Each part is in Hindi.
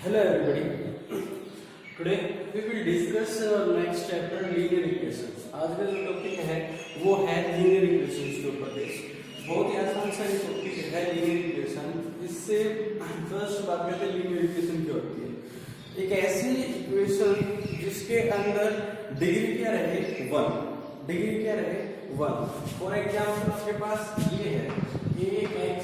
Hello everybody. Today we will discuss next chapter linear equations. आज का जो टॉपिक है वो है linear equations के ऊपर बेस्ड। बहुत ही आसान सा ये टॉपिक है linear equation। इससे फर्स्ट बात करते हैं linear equation क्या होती है। एक ऐसी इक्वेशन जिसके अंदर डिग्री क्या रहे 1, डिग्री क्या रहे 1। फॉर एग्जाम्पल आपके पास ये है ax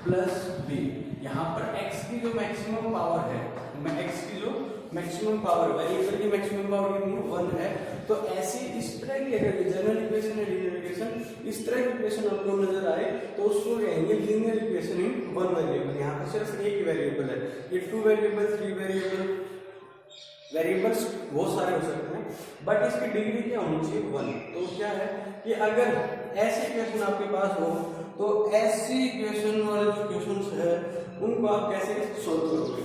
प्लस b। यहाँ पर x की जो मैक्सिमम पावर है, x की जो मैक्सिमम पावर वेरिएबल की मैक्सिमम पावर कितनी 1 है। तो ऐसी इस तरह की अगर जनरल इक्वेशन है लीनियर इक्वेशन, इस तरह की इक्वेशन आपको नजर आए तो उसको कहेंगे linear equation in one variable. यहाँ पर सिर्फ एक ही वेरिएबल है, ये 2 वेरिएबल 3 वेरिएबल वेरिएबल्स बहुत सारे हो सकते हैं, बट इसकी डिग्री क्या होनी चाहिए 1। तो क्या है कि अगर ऐसी इक्वेशन आपके पास हो तो ऐसी इक्वेशन वाले जो क्वेश्चंस है उनको आप कैसे सॉल्व करोगे।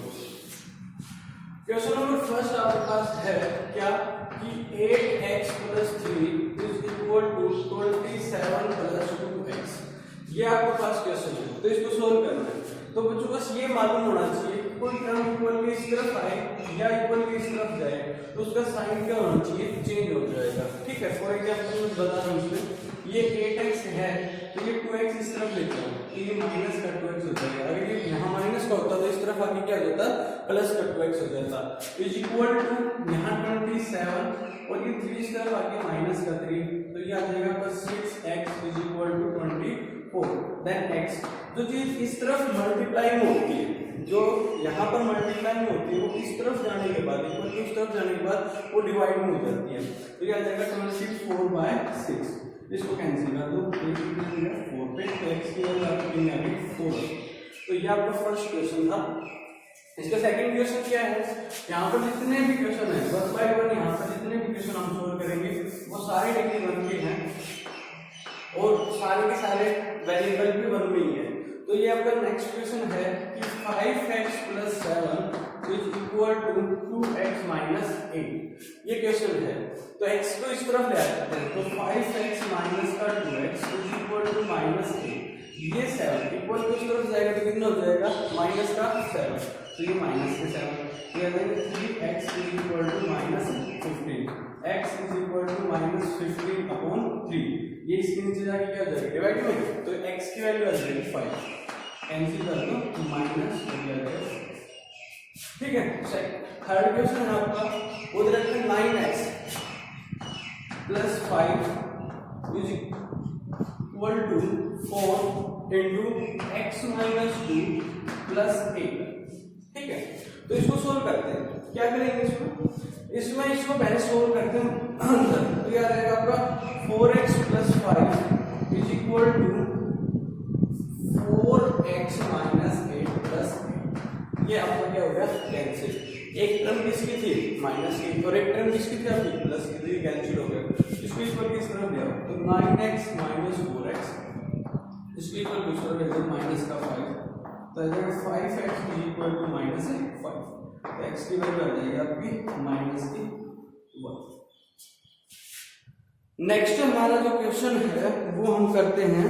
क्वेश्चन नंबर फर्स्ट आपके पास है क्या कि 8x plus 3 is equal to 27 plus 2x। ये आपके पास क्वेश्चन है, तो इसको सॉल्व करना है। तो बच्चों बस ये मालूम होना चाहिए कोई टर्म इक्वल के इस तरफ आए या इक्वल के इस तरफ जाए तो उसका साइन क्या होना चाहिए, चेंज हो जाएगा। ठीक है, फॉर एग्जांपल मैं बता रहा हूँ इसमें ये 8x है तो ये 2x इस तरफ लेता हूँ तो ये माइनस का 2x हो जाएगा। अगर ये यहाँ माइनस का होता तो इस तरफ आके क्या हो जाता प्लस का 2x हो जाता। इज इक्वल टू यहाँ 27 और ये 3 इस तरफ आके माइनस का 3 तो ये आ जाएगा plus 6x is equal to 24। Then x जो चीज इस तरफ मल्टीप्लाई में होती है, जो यहाँ पर मल्टीप्लाई में होती है वो इस तरफ जाने के बाद इक्वल टू इस तरफ जाने के बाद वो डिवाइड में हो जाती है। तो ये आ जाएगा 24/6। इसको कैंसिल कर दो, 4 पे तो x की वैल्यू आपकी आ गई 4। तो ये आपका फर्स्ट क्वेश्चन था। इसका सेकंड क्वेश्चन क्या है, यहाँ पर जितने भी क्वेश्चन है 1 बाय 1 यहाँ पर जितने भी क्वेश्चन हम सोल्व करेंगे वो सारे डिग्री 1 के हैं और सारे के सारे वेरिएबल भी 1 में ही है। तो ये आपका नेक्स्ट क्वेश्चन है कि 5x plus 7 is equal to 2x minus 8। ये क्वेश्चन है तो x को इस तरफ ले आते हैं तो 5x माइनस का 2x is equal to minus 8। ये 7 इक्वल टू इस तरफ जाएगा तो कितना हो जाएगा माइनस का 7, तो ये माइनस के 7 ये 3x is equal to minus 15। x is equal to minus 15 upon 3। ये इसके नीचे जाके क्या हो जाएगा डिवाइड में, तो x की वैल्यू आ जाएगी 5, कैंसिल कर दो माइनस हो जाएगा। ठीक है, थर्ड क्वेश्चन है आपका वो रखते हैं 9x plus 5 is equal to 4 into x minus 2 plus 8। ठीक है, तो इसको सोल्व करते हैं। क्या करेंगे इसमें इसको पहले सोल्व करते हैं अंदर। तो क्या रहेगा आपका 4x plus 5 is equal to 4x minus 8 plus 8। ये आपका क्या हो गया कैंसिल। एक टर्म किसकी थी माइनस की और एक टर्म किसकी थी आपकी प्लस की, तो ये कैंसिल हो गया। इसको इक्वल किस तरफ ले आओ तो 9x माइनस 4x इसको इक्वल किस तरफ ले आओ माइनस का 5 तो 5x is equal to minus 5। तो x की वैल्यू आ जाएगी आपकी माइनस की 1। नेक्स्ट हमारा जो क्वेश्चन है वो हम करते हैं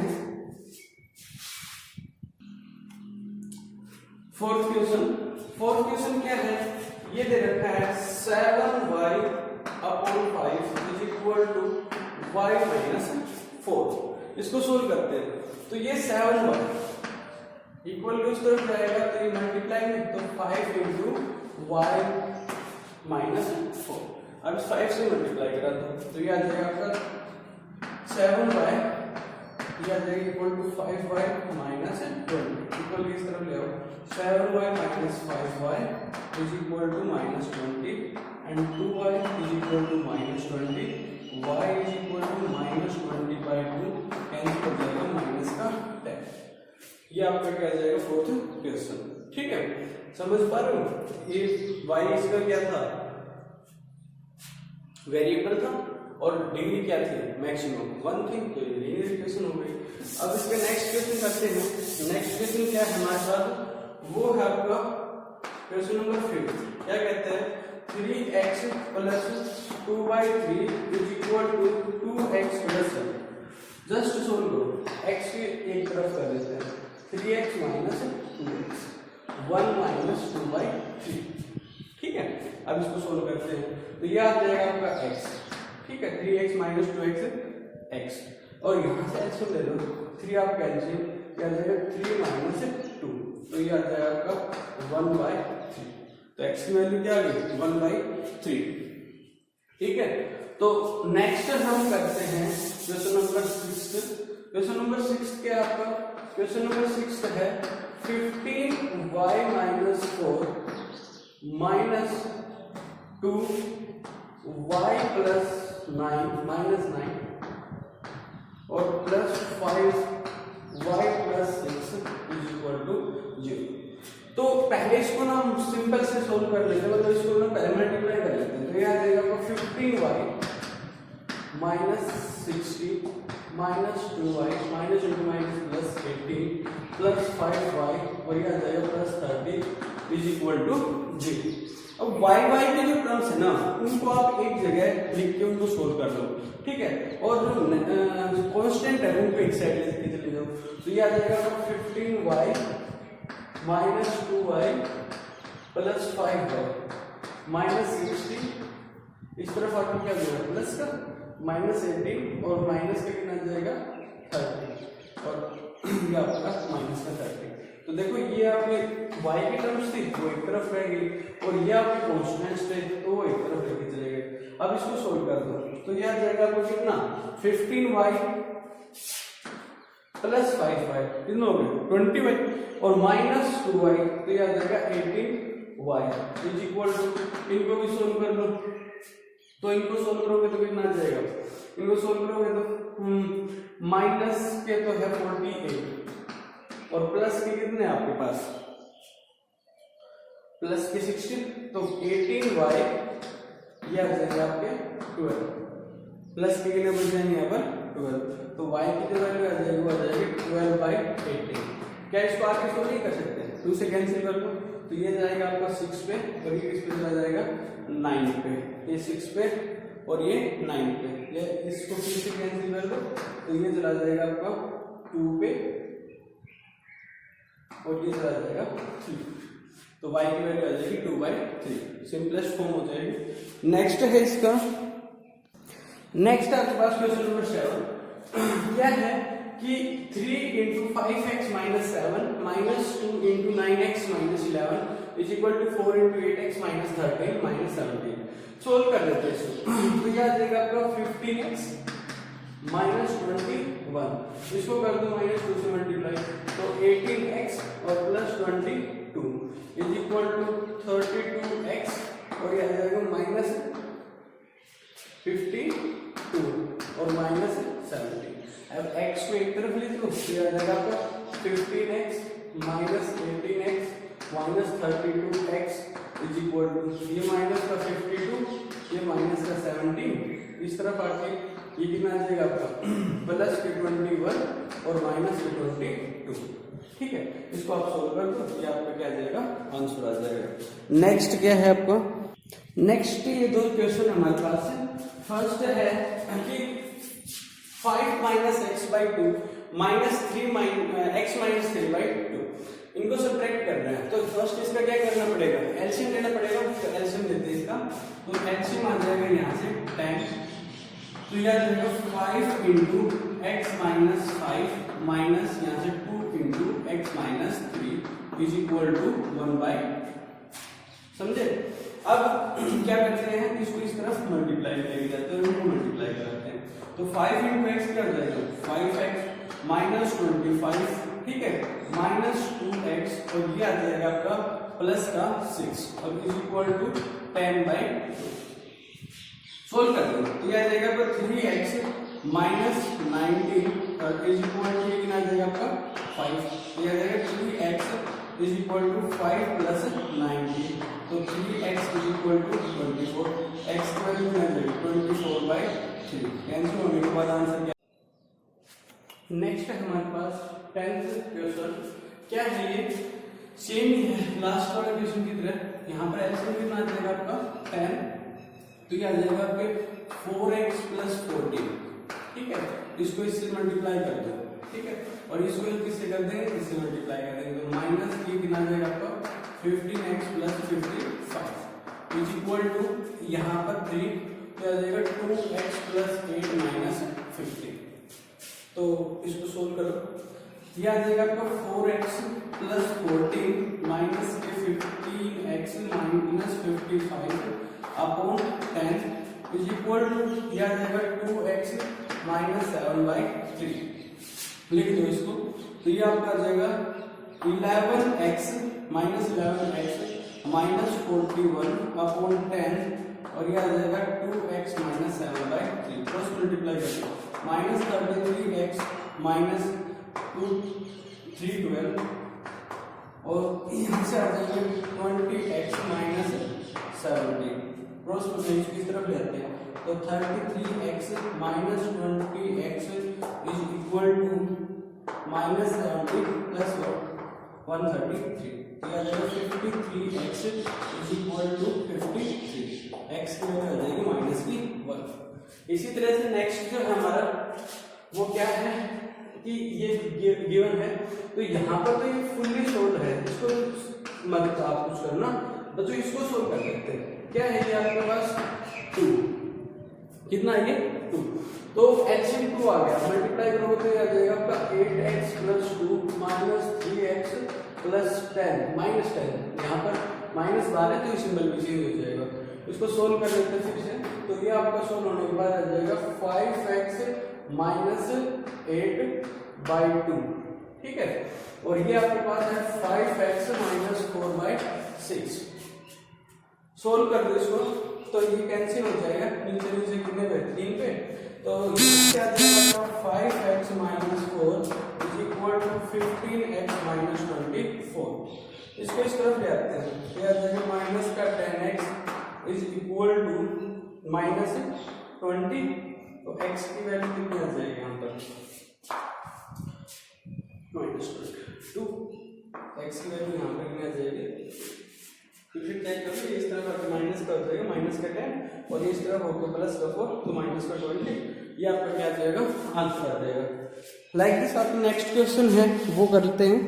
फोर्थ क्वेश्चन क्या है, ये दे रखा है 7y upon 5 is equal to y minus 4। इसको सोल्व करते हैं तो ये 7y इक्वल टू इस तरफ जाएगा तो ये मल्टीप्लाई में तो 5 इंटू y माइनस 4। अब 5 से मल्टीप्लाई करा दो तो ये आ जाएगा आपका 7y ये आ जाएगा equal to 5y minus 20 equal इस तरफ ले आओ 7y minus 5y is equal to minus 20 and 2y is equal to minus 20 y is equal to minus 20/2 cancel हो जाएगा माइनस का 10। ये आपका क्या आ जाएगा फोर्थ क्वेश्चन। ठीक है, समझ पा रहे हो। ये y इसका क्या था वेरिएबल था और डिग्री क्या थी मैक्सिमम 1 थी, तो ये लीनियर इक्वेशन हो गई। अब इसके नेक्स्ट क्वेश्चन करते हैं। नेक्स्ट क्वेश्चन क्या है हमारे साथ, वो है आपका क्वेश्चन नंबर 5। क्या कहते हैं 3x plus 2/3 is equal to 2x plus 7। Just solve करो, x की एक तरफ कर देते हैं 3x माइनस 2x 1 माइनस 2/3। ठीक है, अब इसको सोल्व करते हैं तो ये आ जाएगा आपका x। ठीक है, 3x माइनस 2x x, और यहाँ से एल्सियम ले लो, 3 आप कैंसिल, क्या आ जाएगा 3 माइनस 2, तो ये आ जाएगा आपका 1/3। तो x की वैल्यू क्या आ गई 1/3। ठीक है, तो नेक्स्ट हम करते हैं क्वेश्चन नंबर 6। क्वेश्चन नंबर 6 क्या है आपका, क्वेश्चन नंबर 6 है 15y minus 4 minus 2y plus 9 minus 9 और plus 5y plus 6 is equal to 0। तो पहले इसको ना हम सिंपल से सोल्व कर लेते हैं, मतलब इसको ना पहले मल्टीप्लाई कर लेते हैं। तो ये आ जाएगा आपको 15y minus 60 minus 2y minus into minus plus 18 plus 5y और ये आ जाएगा प्लस 30 इज इक्वल टू 0। अब y के जो टर्म्स है ना उनको आप एक जगह लिख के उनको सोल्व कर लो। ठीक है, और जो कांस्टेंट है उनको एक साइड लेके चले जाओ। तो ये आ जाएगा 15y minus 2y plus 5y minus 60, इस तरफ आके क्या होगा प्लस का माइनस 18 और माइनस का कितना जाएगा 30 और ये आपका माइनस का 30। तो देखो ये आपके y की टर्म्स थी वो एक तरफ रह गई और ये आपके कॉन्स्टेंट्स थे तो वो एक तरफ लेके चले गए। अब इसको सोल्व कर दो तो ये आ जाएगा आपको कितना 15y प्लस 5y कितना हो गया 20y और माइनस 2y तो ये आ जाएगा 18y इज इक्वल टू, इनको भी सोल्व कर लो। तो इनको सोल्व करोगे तो कितना आ जाएगा, इनको सोल्व करोगे तो माइनस के तो है 48 और प्लस के कितने आपके पास प्लस के 16, तो 18y ये आ जाएगा आपके 12 प्लस के कितने बच जाएंगे यहाँ पर 12, तो y की जो वैल्यू आ जाएगी वो आ जाएगी 12/18। क्या इसको आगे इसको नहीं कर सकते, 2 से कैंसिल कर दो तो ये जाएगा आपका 6 पे और ये किस पे चला जाएगा 9 पे, ये 6 पे और ये 9 पे, ये इसको फिर से कैंसिल कर दो तो ये चला जाएगा आपका 2 पे और ये चला जाएगा 3, तो y की वैल्यू आ जाएगी 2/3, सिंपलेस्ट फॉर्म हो जाएगी। नेक्स्ट है इसका, नेक्स्ट आपके पास क्वेश्चन नंबर 7 क्या है कि 3 into 5x minus 7 minus 2 into 9x minus 11 is equal to 4 into 8x minus 13 minus 17। Solve कर देते हैं इसको। तो यह आ जाएगा आपका 15x minus 21, इसको कर दो माइनस 2 से मल्टीप्लाई तो 18x और plus 22 is equal to 32x और यह आ जाएगा माइनस 52 और माइनस 17। अब x को एक तरफ लिख लो तो आ जाएगा आपका 15x minus 18x minus 32x is equal to ये माइनस का 52 ये माइनस का 17, इस तरफ आके ये कितना आ जाएगा आपका प्लस के 21 और माइनस के 22। ठीक है, इसको आप सोल्व कर दो ये आपका क्या आ जाएगा आंसर आ जाएगा। नेक्स्ट क्या है आपका, नेक्स्ट ये दो क्वेश्चन हमारे पास है। फर्स्ट है कि 5 minus x by 2 minus 3 x minus 3/2 इनको सब्ट्रैक्ट करना है। तो फर्स्ट इसका क्या करना पड़ेगा, एलसीएम लेना पड़ेगा। तो एलसीएम लेते हैं इसका, तो एलसीएम आ जाएगा यहाँ से 10, तो यह आ जाएगा 5 इंटू एक्स माइनस 5 माइनस यहाँ से 2 into x minus 3 is equal to 1/, समझे। अब क्या करते हैं, इसको इस तरफ मल्टीप्लाई लेके जाते हैं, इनको मल्टीप्लाई करते हैं। तो 5 इंटू एक्स क्या हो जाएगा 5x माइनस 25, ठीक है, माइनस 2x और ये आ जाएगा आपका प्लस का 6 और इज इक्वल टू 10/2। सोल्व कर दो तो ये आ जाएगा आपका 3x माइनस 19 और इज इक्वल टू कितना आ जाएगा आपका 5, ये आ जाएगा 3x is equal to 5 plus 19, तो 3x is equal to 24, x की वैल्यू क्या आ जाएगी 24/3। कैंसिल होने के बाद आंसर क्या, नेक्स्ट है हमारे पास 10th क्वेश्चन। क्या है ये, सेम ही है लास्ट वाले क्वेश्चन की तरह। यहाँ पर एलसीएम कितना आ जाएगा आपका 10, तो ये आ जाएगा आपके 4x प्लस 14, ठीक है, इसको इससे मल्टीप्लाई कर दो ठीक है, और इसको किससे कर देंगे, इससे मल्टीप्लाई कर देंगे, तो माइनस ये कितना आ जाएगा आपका 15x plus 55 is equal to यहाँ पर 3 क्या आ जाएगा 2x प्लस 8 माइनस 15। तो इसको सोल्व करो, यह आ जाएगा आपका 4x प्लस 14 माइनस के 15x minus 55 upon 10 is equal to यह आ जाएगा 2x माइनस 7/3। लिख दो इसको, तो ये आपका आ जाएगा 11x minus 11x minus 41 upon 10 और यह आ जाएगा 2x माइनस 7/3। क्रॉस मल्टीप्लाई करें, माइनस 33x माइनस 312 और यहाँ से आ जाएगा 20x माइनस 17। क्रॉस मल्टीप्लाई की तरफ लेते हैं, तो 33x minus 20x is equal to minus 70 plus 133। यह आ जाएगा 53x is equal to 53। x की वैल्यू आ जाएगी माइनस की 1। इसी तरह से नेक्स्ट जो हमारा वो क्या है कि ये गिवन है, तो यहाँ पर तो ये फुल्ली सोल्व है, इसको मत आप कुछ करना, तो इसको सोल्व कर सकते हैं। क्या है ये आपके पास 2, कितना है ये 2, तो एलसीएम 2 आ गया, मल्टीप्लाई करोगे तो ये आ जाएगा आपका 8x plus 2 minus 3x plus 10 minus 10, यहाँ पर माइनस बार है तो ये सिंबल भी चेंज हो जाएगा। इसको सोल्व कर लेते हैं फिर से, तो ये आपका सोल्व होने के बाद आ जाएगा 5x माइनस 8/2, ठीक है, और ये आपके पास है 5x माइनस 4/6। सोल्व कर दो इसको, तो ये कैंसिल हो जाएगा, नीचे नीचे कितने पे 3 पे, तो ये क्या आ जाएगा 5x minus 4 is equal to 15x minus 24। इसको इस तरफ ले आते हैं, तो आ जाएगा माइनस का 10x is equal to minus 20, तो x की वैल्यू कितनी आ जाएगी यहाँ पर माइनस 22, x की वैल्यू यहाँ पर कितनी आ जाएगी, तो फिर क्या करोगे इस तरफ आपका माइनस का हो जाएगा माइनस का 10 और इस तरफ होगा प्लस का 4, तो माइनस का 20, ये आपका क्या आ जाएगा आंसर आ जाएगा। लाइक दिस आपका नेक्स्ट क्वेश्चन है वो करते हैं।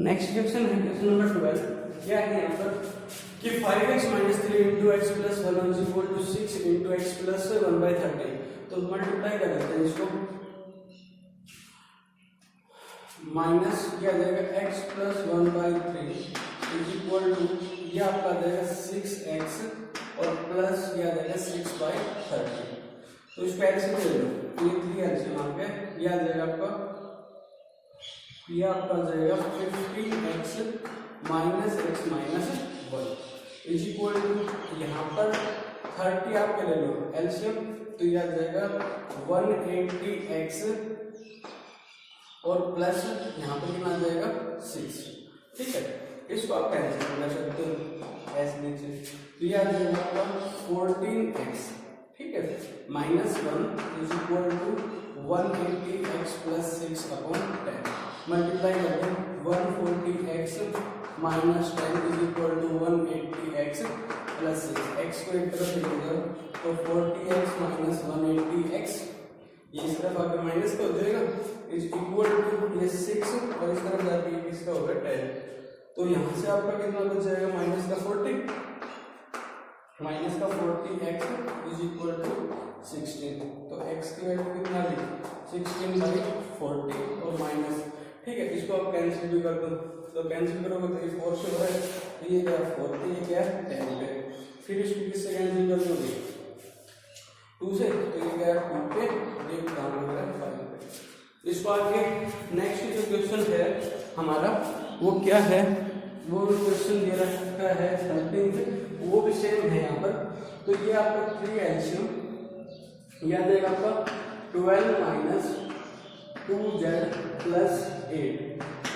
नेक्स्ट क्वेश्चन है क्वेश्चन नंबर 12। क्या है यहाँ पर कि 5x minus 3 into x plus 1 is equal to 6 into x plus 1/30, तो मल्टीप्लाई कर देते हैं इसको, माइनस क्या आ जाएगा x plus 1/3 is equal to ये आपका आ जाएगा 6x और प्लस ये आ जाएगा 6/30, तो इसको एलसीएम ले लो, ये 3 एलसीएम आ गया, ये आ जाएगा आपका ये आपका आ जाएगा 15x minus x minus 1 is equal to यहाँ पर 30 आप ले लो एलसीएम, तो ये आ जाएगा 180x और प्लस यहाँ पर कितना आ जाएगा 6, ठीक है, इसको आप कैंसिल कर सकते हो ऐसे नीचे, तो ये आ जाएगा आपका 14x, ठीक है, minus 1 is equal to 180x plus 6 upon 10, multiply करते हैं 140x minus 10 is equal to 180x plus 6, x को एक तरफ ले लो तो 40x माइनस 180x, ये इस तरफ आकर माइनस का हो जाएगा इज इक्वल टू ये 6 और इस तरफ जाके किसका होगा 10, तो यहाँ से आपका कितना बच जाएगा माइनस का 40, माइनस का 40x इज इक्वल टू 16, तो x की वैल्यू कितना आ गई 16/40 और माइनस, ठीक है, इसको आप कैंसिल भी कर दो, तो कैंसिल करोगे तो ये 4 से हो रहा है, तो ये क्या 4 ये क्या 10 पे, फिर इसको किससे कैंसिल कर दोगे 2 से, तो ये क्या 2 पे, ये काम हो रहा है 5 पे। इसको आगे नेक्स्ट जो क्वेश्चन है हमारा वो क्या है, वो क्वेश्चन दे रखा है 13, वो भी सेम है यहाँ पर, तो ये आपका 3 एलसीएम याद रहेगा आपका 12 minus 2z plus 8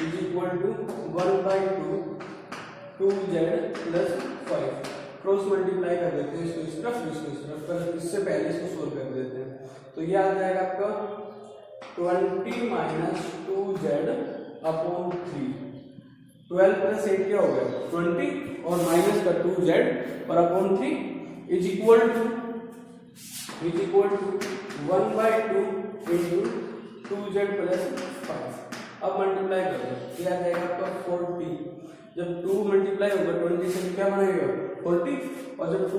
is equal to 1/2 2z plus 5, cross multiply कर देते हैं इसको इस तरफ इसको इस तरफ, पर इससे पहले इसको सोल्व कर देते हैं, तो ये आ जाएगा आपका 20 माइनस 2z अपॉन 3, 12 प्लस 8 क्या हो गया 20 और माइनस का 2z और upon 3 is equal to 1/2 into 2z plus 5। अब मल्टीप्लाई कर दो, ये आ जाएगा आपका 40। जब 2 मल्टीप्लाई होगा 20 से क्या बनेगा 40, और जब 2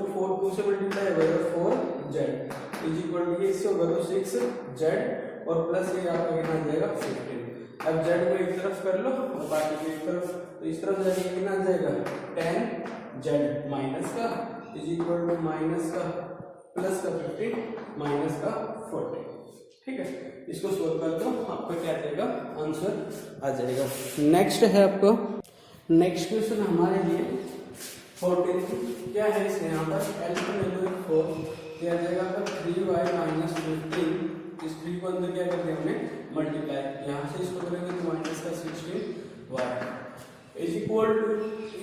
से मल्टीप्लाई होगा 4z इज इक्वल टू, इससे होगा तो 6z और प्लस ये आपका कितना आ जाएगा 15। अब z को एक तरफ कर लो और बाकी को एक तरफ, तो इस तरफ जाएगा कितना आ जाएगा 10z माइनस का इज इक्वल टू माइनस का प्लस का 15 माइनस का 40। ठीक है, इसको सोल्व कर दो, आपका क्या आ जाएगा आंसर आ जाएगा। नेक्स्ट है आपको, नेक्स्ट क्वेश्चन हमारे लिए 14 क्या है, इसमें यहाँ पर L की वैल्यू 4, क्या आ जाएगा आपका 3y माइनस 15। इस 3 को अंदर क्या करते हैं हमने मल्टीप्लाई, यहाँ से इसको करेंगे तो माइनस का 16y इज इक्वल टू,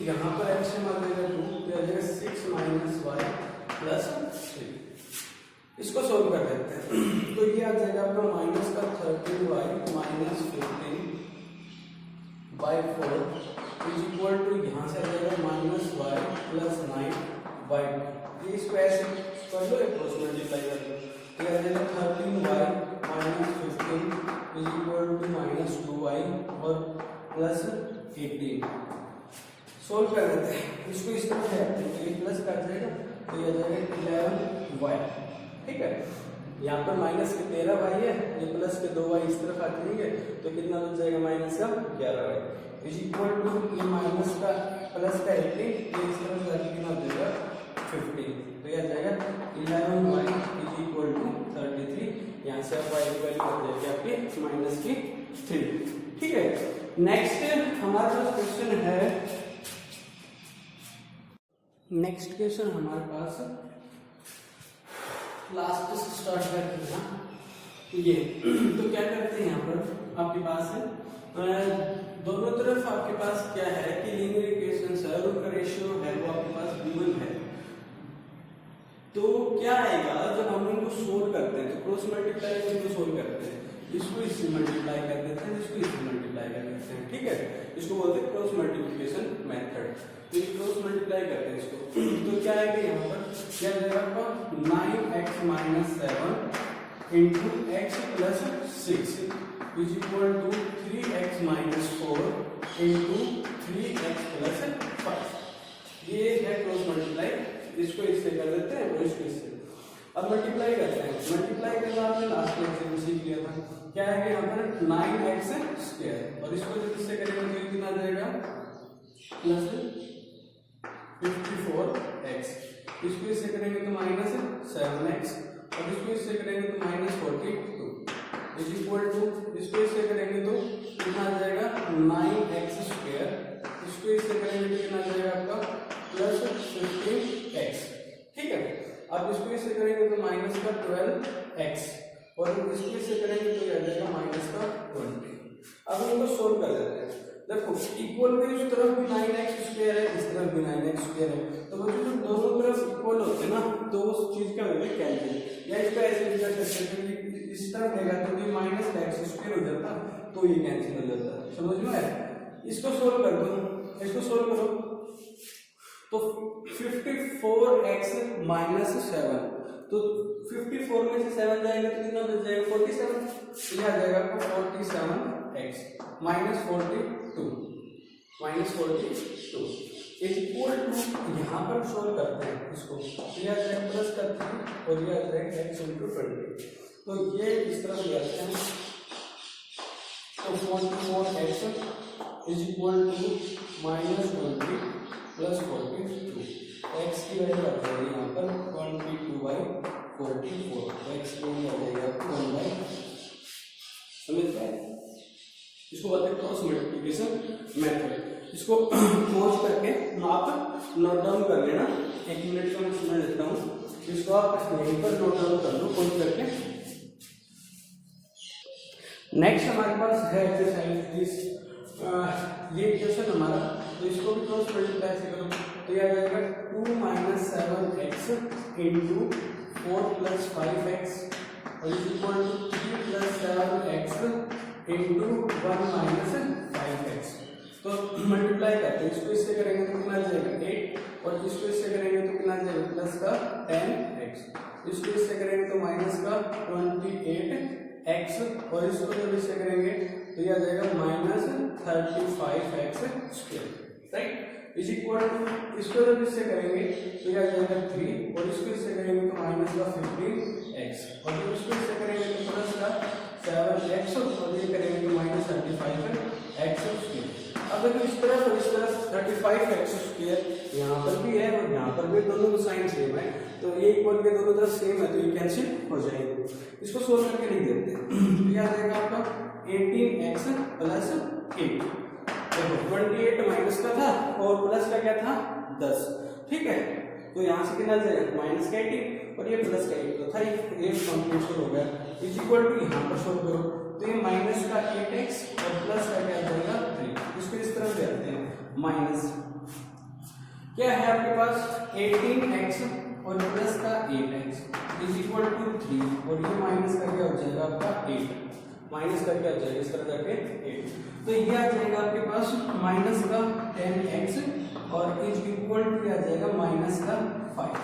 यहाँ पर एलसीएम आ जाएगा 2, क्या आ जाएगा 6 माइनस y प्लस 3। इसको सोल्व कर देते हैं तो ये आ जाएगा आपका माइनस का 13y minus 15 by 4 is equal to, यहाँ से आ जाएगा माइनस y प्लस 9y। ये इसको ऐसे कर लो, एक क्रॉस मल्टीप्लाई कर लो, तो आ जाएगा 13y minus 15 is equal to minus 2y और प्लस 18। सोल्व कर देते हैं इसको, इस तरह से ये प्लस कर जाएगा तो ये आ जाएगा 11y। ठीक है, यहाँ पर माइनस के 13y है, ये प्लस के 2y इस तरफ आ जाएंगे तो कितना बच जाएगा माइनस का 11y इज इक्वल टू, ये माइनस का प्लस का 18, ये इस तरफ जाके कितना हो जाएगा 15, तो ये आ जाएगा 11y इज इक्वल टू 33। यहाँ से आप y की वैल्यू आ जाएगी आपकी माइनस की 3। ठीक है, नेक्स्ट हमारे पास क्वेश्चन है, नेक्स्ट क्वेश्चन हमारे पास लास्ट से स्टार्ट करते हैं ये। तो क्या करते हैं, यहाँ पर आपके पास दोनों तरफ आपके पास क्या है कि लीनियर इक्वेशंस है और उनका रेशियो है वो आपके पास गिवन है। तो क्या आएगा जब हम इनको सोल्व करते हैं, तो क्रॉस मल्टीप्लाई से इनको सोल्व करते हैं, इसको इससे मल्टीप्लाई कर देते हैं, इसको इससे मल्टीप्लाई कर देते हैं। ठीक है, इसको बोलते हैं क्रॉस मल्टीप्लिकेशन मेथड। तो ये क्रॉस मल्टीप्लाई करते हैं इसको तो क्या आएगा, यहाँ पर क्या जाएगा आपका 9x minus 7 into x plus 6 is equal to 3x minus 4 into 3x plus 5। ये है क्रॉस मल्टीप्लाई, इसको इससे कर देते हैं और इसको इससे। अब मल्टीप्लाई करते हैं, मल्टीप्लाई करना आपने लास्ट लेक्चर में सीख लिया था, क्या है यहाँ पर 9x स्क्वायर और इसको जब इससे करेंगे तो कितना आ जाएगा प्लस 54x, इसको इससे करेंगे तो माइनस 7x और इसको इससे करेंगे तो माइनस 42 इज इक्वल टू, इसको इससे करेंगे तो कितना आ जाएगा 9x स्क्वायर, इसको इससे करेंगे तो कितना आ जाएगा आपका प्लस 15x। ठीक है, अब इसको इससे करेंगे तो माइनस का 12x और इसको इससे करेंगे तो आ जाएगा माइनस का 20। अब इनको सोल्व कर देते हैं, देखो इक्वल में इस तरफ भी 9x स्क्वायर है, इस तरफ भी 9x स्क्वायर है, तो बच्चों जब दोनों तरफ इक्वल होते हैं ना तो उस चीज क्या होगा कैंसिल, या इसका ऐसे लिखा जा सकते हैं कि इस तरफ देगा तो ये माइनस x स्क्वायर हो जाता तो ये कैंसिल हो जाता, समझ में आया। इसको सोल्व कर दो, इसको सोल्व करो तो 54x माइनस 7, तो 54 में से 7 जाएगा तो कितना बच जाएगा 47, ये आ जाएगा आपको 47x minus 42 is equal to, यहाँ पर सोल्व करते हैं इसको, ये आ जाएगा प्लस करते हैं और ये आ जाएगा x इंटू 20, तो ये इस तरफ ले आते हैं तो 44x is equal to minus 20 plus 42, x की वैल्यू आ जाएगी यहाँ पर 22/44, x की वैल्यू आ जाएगी आपको 1/, समझ गए। इसको बोलते हैं क्रॉस मल्टीप्लिकेशन मेथड। इसको पॉज करके आप नोट डाउन कर लेना, 1 मिनट का मैं समय देता हूँ, इसको आप यहीं पर नोट डाउन कर लो पॉज करके। नेक्स्ट हमारे पास है एक्सरसाइज ये क्वेश्चन हमारा, तो इसको भी क्रॉस मल्टीप्लाई से करो तो ये आ जाएगा 2 minus 7x into 4 plus 5x और is equal to 3 plus 7x into 1 minus 5x। तो मल्टीप्लाई करते हैं, इसको इससे करेंगे तो कितना आ जाएगा 8 और इसको इससे करेंगे तो कितना आ जाएगा प्लस का 10x, इसको इससे करेंगे तो माइनस का 28x और इसको जब इससे करेंगे तो ये आ जाएगा minus 35x square, right, is equal to इसको जब इससे करेंगे तो ये आ जाएगा 3 और इसको इससे करेंगे तो माइनस का 15x और जब इसको इससे करेंगे तो प्लस का 7x और ये करेंगे तो माइनस 35x स्क्वायर। अब देखो इस तरफ और इस तरफ 35x स्क्वायर यहाँ पर भी है और यहाँ पर भी, दोनों का साइन सेम है तो ये इक्वल के दोनों तरफ सेम है तो ये कैंसिल हो जाएंगे। इसको सोल्व करके लिख देते हैं। ये आ जाएगा आपका 18x प्लस 8, देखो 28 माइनस का था और प्लस का क्या था 10, ठीक है, तो यहाँ से कितना जाएगा माइनस का 18 और ये प्लस का 8 तो था, ये कंप्लीट हो गया, इज इक्वल टू यहाँ पर सोल्व करो तो ये माइनस का 8x और प्लस का क्या जाएगा 3, इसको इस तरफ ले आते हैं, माइनस क्या है आपके पास 18x और प्लस का 8x इज इक्वल टू 3 और ये माइनस का क्या हो जाएगा आपका 8, माइनस का क्या हो जाएगा इस तरह जाके 8, तो ये आ जाएगा आपके पास माइनस का 10x और इज इक्वल टू आ जाएगा माइनस का 5,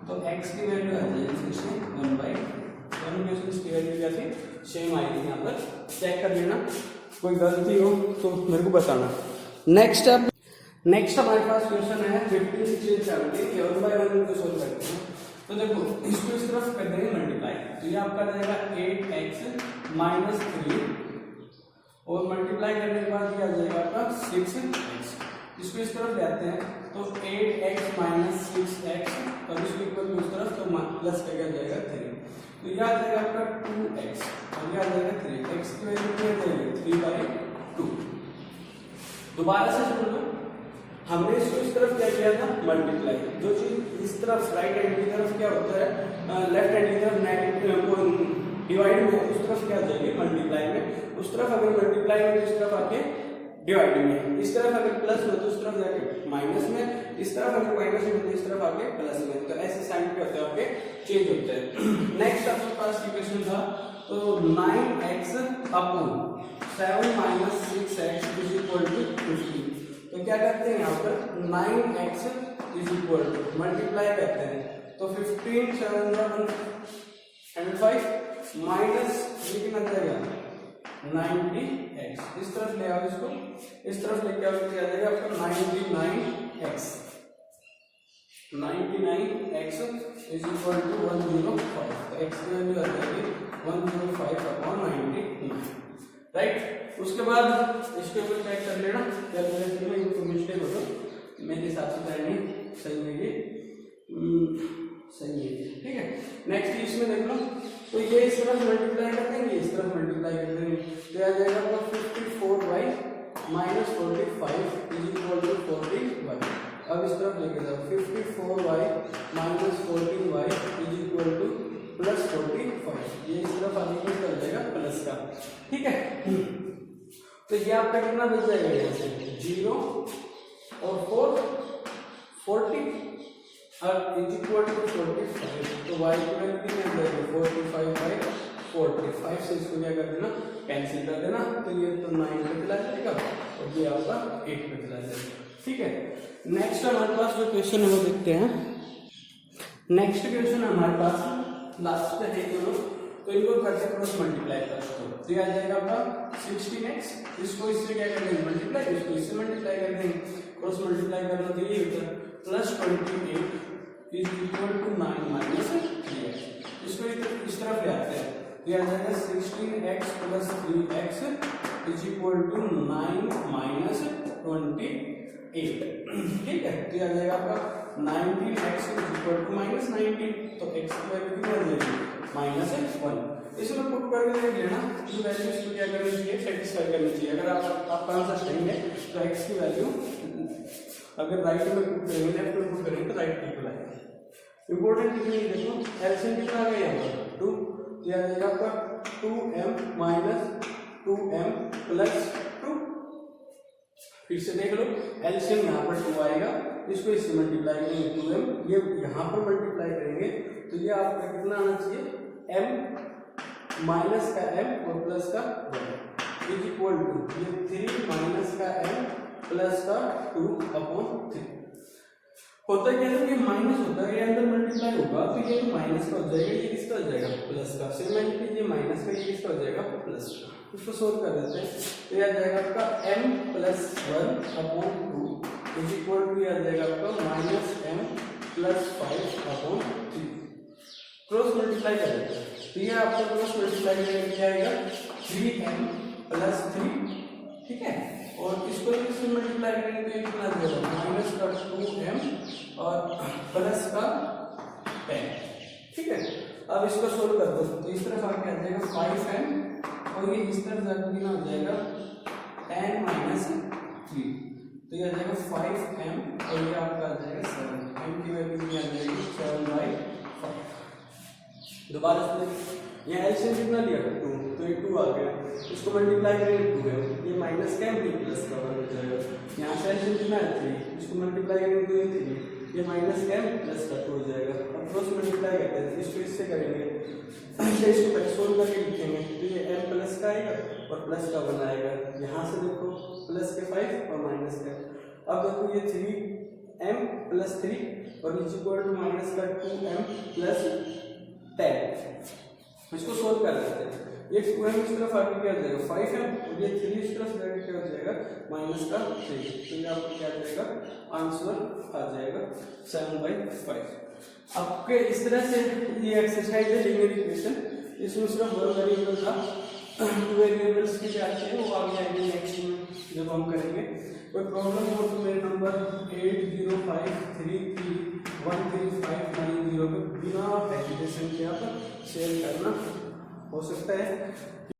तो x की वैल्यू आ जाएगी 1/, दोनों क्वेश्चंस की वैल्यू क्या थी सेम आई थी, यहाँ पर चेक कर लेना, कोई गलती हो तो मेरे को बताना। नेक्स्ट हमारे पास क्वेश्चन है 15, 16, 17 के 1 बाय 1 को सोल्व करते हैं। तो देखो इसको इस तरफ कर देंगे मल्टीप्लाई तो ये आपका जाएगा 8x माइनस 3 और मल्टीप्लाई करने के बाद ये आ जाएगा आपका 6x, इसको इस तरफ ले आते हैं तो 8x माइनस 6x और इसको इक्वल टू इस तरफ तो प्लस का क्या जाएगा 3, तो ये आ जाएगा आपका 2x और ये आ जाएगा 3, x की वैल्यू क्या जाएगी 3/2। दोबारा से सुन लो, हमने इसको इस तरफ क्या किया था मल्टीप्लाई, जो चीज इस तरफ राइट हैंड की तरफ क्या होता है लेफ्ट हैंड की तरफ नेगेटिव डिवाइड में, उस तरफ क्या जाएगी मल्टीप्लाई में, उस तरफ अगर मल्टीप्लाई में तो इस तरफ आके डिवाइड में, इस तरफ अगर प्लस में तो उस तरफ जाके माइनस में, इस तरफ अगर माइनस में तो इस तरफ आके प्लस में, तो ऐसे साइन क्या होते हैं आपके चेंज होते हैं। नेक्स्ट आपके पास क्वेश्चन था तो 9x upon 7 minus 6x is equal to 15, तो क्या करते हैं यहाँ पर 9x is equal to multiply करते हैं तो 15 7 5 माइनस ये कितना जाएगा 90x, इस तरफ ले आओ, इसको इस तरफ लेके आओ तो क्या जाएगा आपका 99x, 99x is equal to 105, तो x की वैल्यू आ जाएगी 105/99, राइट। उसके बाद इसके ऊपर चेक कर लेना कैलकुलेशन में कोई मिस्टेक हो तो मेरे हिसाब से करनी सही है, ये सही है, ठीक है। नेक्स्ट इसमें देख लो तो ये इस तरफ मल्टीप्लाई कर देंगे, इस तरफ मल्टीप्लाई कर देंगे तो आ जाएगा आपका 54y minus 45 is equal to 40y। अब इस तरफ लेके जाओ 54y minus 14y is equal two plus 45, ये इस तरफ आगे की कर जाएगा प्लस का, ठीक है। तो ये आपका कितना बच जाएगा यहाँ से 0 और 4 40 और इज इक्वल टू 45, तो y की वैल्यू कितनी आ जाएगी 45/45 से इसको क्या कर देना कैंसिल कर देना, तो ये तो 9 पे चला जाएगा और ये आपका 8 पे चला जाएगा, ठीक है। नेक्स्ट हमारे पास जो क्वेश्चन है वो देखते हैं। नेक्स्ट क्वेश्चन हमारे पास लास्ट है दोनों, तो इनको करके क्रॉस मल्टीप्लाई कर दो तो ये आ जाएगा आपका 16x, इसको इससे क्या कर देंगे मल्टीप्लाई, इसको इससे मल्टीप्लाई कर देंगे, क्रॉस मल्टीप्लाई करना तो ये होता है plus 28 is equal to 9 minus 3x, इसको इस तरफ ले आते हैं तो ये आ जाएगा 16x plus 3x is equal to 9 minus 28, ठीक है। तो ये आ जाएगा आपका 19x is equal to minus 19, तो x की वैल्यू कितनी आ जाएगी माइनस 1, इसमें पुट करके देख लेना जो वैल्यू इसको क्या करनी चाहिए सेटिस्फाई करनी चाहिए। अगर आपका आंसर सही है तो x की वैल्यू अगर राइट में पुट करेंगे लेफ्ट में पुट करेंगे तो राइट इक्वल आएगा। इंपॉर्टेंट कितनी है देखो एलसीएम कितना आ गया यहाँ पर 2, तो यह आ जाएगा आपका 2m माइनस 2m प्लस 2, फिर से देख लो एलसीएम यहाँ पर 2 आएगा, इसको इससे मल्टीप्लाई करेंगे 2m, ये यहाँ पर मल्टीप्लाई करेंगे तो ये आपका कितना आना चाहिए m माइनस का m और प्लस का 1 इज इक्वल टू ये 3 माइनस का m प्लस का 2/3 होता है। क्या ये माइनस होता है, ये अंदर मल्टीप्लाई होगा तो ये माइनस का हो जाएगा, ये किसका हो जाएगा प्लस का, सिमेट्रिकली ये माइनस का, ये किसका हो जाएगा प्लस का। इसको सोल्व कर देते हैं तो ये आ जाएगा आपका m plus 1 upon 2 is equal to ये आ जाएगा आपका minus m plus 5 upon 3। Cross multiply कर देते हैं तो ये आपका क्रॉस मल्टीप्लाई करेंगे क्या आएगा 3m प्लस 3, ठीक है, और इसको इससे मल्टीप्लाई करेंगे तो ये कितना आ जाएगा माइनस का 2m और प्लस का 10, ठीक है। अब इसको सोल्व कर दो तो इस तरफ आके आ जाएगा 5m और ये इस तरफ जाकर कितना हो जाएगा 10 माइनस 3 तो ये आ जाएगा 5m और ये आपका आ जाएगा 7, m की वैल्यू आ जाएगी 7/5। दोबारा से यहाँ एलसीएम कितना लिया 2 तो ये 2 आ गया, इसको मल्टीप्लाई करेंगे 2 है, ये माइनस का m प्लस का 1 हो जाएगा। यहाँ से एलसीएम कितना है 3, इसको मल्टीप्लाई करेंगे तो ये 3, ये माइनस का m प्लस का 2 हो जाएगा। अब क्रॉस मल्टीप्लाई करते हैं इसको इससे करेंगे तो इसको पहले सोल्व करके लिखेंगे तो ये m प्लस का आएगा और प्लस का 1 आएगा। यहाँ से देखो प्लस के 5 और माइनस का, अब देखो ये 3m प्लस 3 और इज इक्वल टू माइनस का 2m प्लस 10। इसको सोल्व कर लेते हैं, ये 2m इस तरफ आके क्या हो जाएगा 5m और ये 3 इस तरफ जाके क्या हो जाएगा माइनस का 3 तो ये आपको क्या जाएगा आंसर आ जाएगा 7/5। आपके इस तरह से ये एक्सरसाइज है लीनियर इक्वेशन, इसमें सिर्फ 1 वेरिएबल था, 2 वेरिएबल्स के क्या आते हैं वो आगे आएंगे नेक्स्ट में जब हम करेंगे। कोई प्रॉब्लम हो तो मेरे नंबर 8053313590 पे बिना हेजिटेशन के आप शेयर करना हो सकता है।